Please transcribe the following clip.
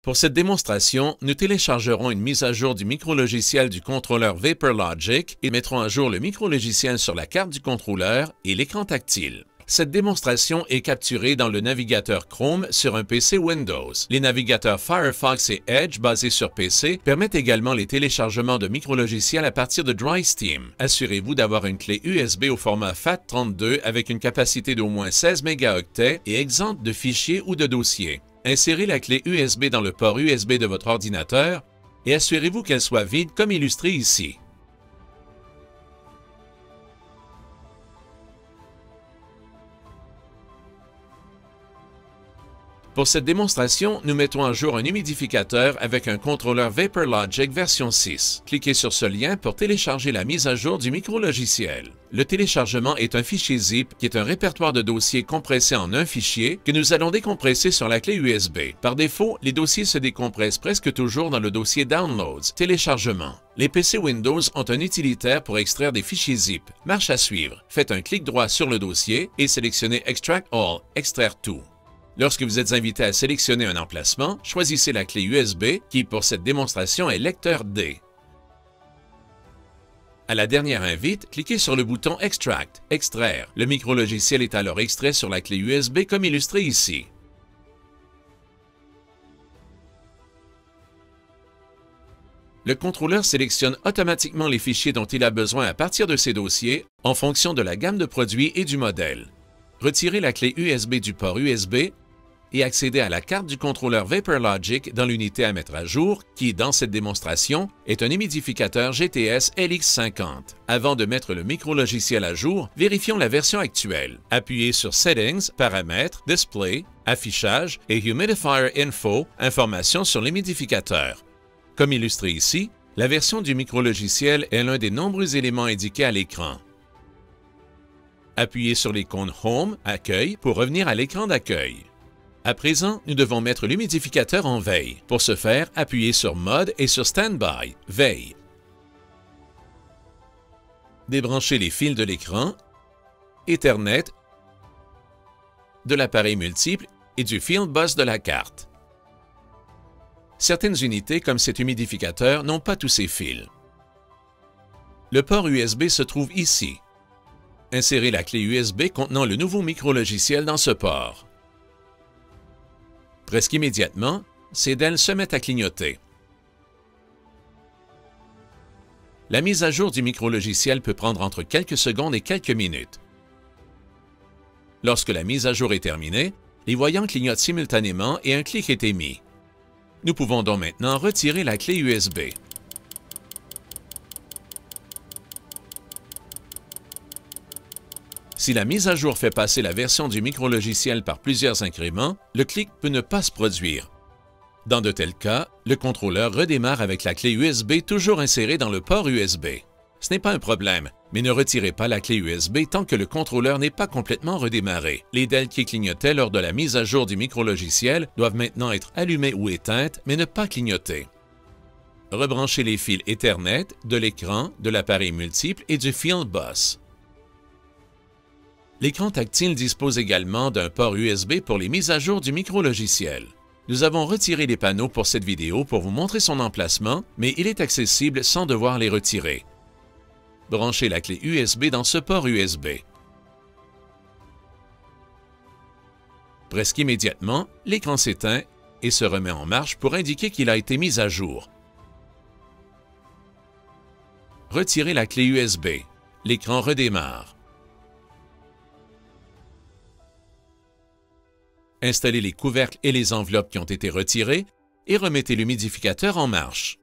Pour cette démonstration, nous téléchargerons une mise à jour du micrologiciel du contrôleur VaporLogic et mettrons à jour le micrologiciel sur la carte du contrôleur et l'écran tactile. Cette démonstration est capturée dans le navigateur Chrome sur un PC Windows. Les navigateurs Firefox et Edge basés sur PC permettent également les téléchargements de micrologiciels à partir de DrySteam. Assurez-vous d'avoir une clé USB au format FAT32 avec une capacité d'au moins 16 mégaoctets et exempte de fichiers ou de dossiers. Insérez la clé USB dans le port USB de votre ordinateur et assurez-vous qu'elle soit vide comme illustré ici. Pour cette démonstration, nous mettons à jour un humidificateur avec un contrôleur VaporLogic version 6. Cliquez sur ce lien pour télécharger la mise à jour du micrologiciel. Le téléchargement est un fichier zip qui est un répertoire de dossiers compressés en un fichier que nous allons décompresser sur la clé USB. Par défaut, les dossiers se décompressent presque toujours dans le dossier Downloads, téléchargement. Les PC Windows ont un utilitaire pour extraire des fichiers zip. Marche à suivre. Faites un clic droit sur le dossier et sélectionnez Extract All, extraire tout. Lorsque vous êtes invité à sélectionner un emplacement, choisissez la clé USB qui, pour cette démonstration, est lecteur D. À la dernière invite, cliquez sur le bouton Extract, extraire. Le micrologiciel est alors extrait sur la clé USB comme illustré ici. Le contrôleur sélectionne automatiquement les fichiers dont il a besoin à partir de ces dossiers en fonction de la gamme de produits et du modèle. Retirez la clé USB du port USB et accédez à la carte du contrôleur VaporLogic dans l'unité à mettre à jour qui, dans cette démonstration, est un humidificateur GTS LX50. Avant de mettre le micrologiciel à jour, vérifions la version actuelle. Appuyez sur Settings, Paramètres, Display, Affichage et Humidifier Info, informations sur l'humidificateur. Comme illustré ici, la version du micrologiciel est l'un des nombreux éléments indiqués à l'écran. Appuyez sur l'icône Home, Accueil pour revenir à l'écran d'accueil. À présent, nous devons mettre l'humidificateur en veille. Pour ce faire, appuyez sur Mode et sur Standby, Veille. Débranchez les fils de l'écran, Ethernet, de l'appareil multiple et du field bus de la carte. Certaines unités, comme cet humidificateur, n'ont pas tous ces fils. Le port USB se trouve ici. Insérez la clé USB contenant le nouveau micrologiciel dans ce port. Presque immédiatement, ces DEL se mettent à clignoter. La mise à jour du micrologiciel peut prendre entre quelques secondes et quelques minutes. Lorsque la mise à jour est terminée, les voyants clignotent simultanément et un clic est émis. Nous pouvons donc maintenant retirer la clé USB. Si la mise à jour fait passer la version du micrologiciel par plusieurs incréments, le clic peut ne pas se produire. Dans de tels cas, le contrôleur redémarre avec la clé USB toujours insérée dans le port USB. Ce n'est pas un problème, mais ne retirez pas la clé USB tant que le contrôleur n'est pas complètement redémarré. Les DEL qui clignotaient lors de la mise à jour du micrologiciel doivent maintenant être allumées ou éteintes, mais ne pas clignoter. Rebranchez les fils Ethernet de l'écran, de l'appareil multiple et du field bus. L'écran tactile dispose également d'un port USB pour les mises à jour du micrologiciel. Nous avons retiré les panneaux pour cette vidéo pour vous montrer son emplacement, mais il est accessible sans devoir les retirer. Branchez la clé USB dans ce port USB. Presque immédiatement, l'écran s'éteint et se remet en marche pour indiquer qu'il a été mis à jour. Retirez la clé USB. L'écran redémarre. Installez les couvercles et les enveloppes qui ont été retirés et remettez l'humidificateur en marche.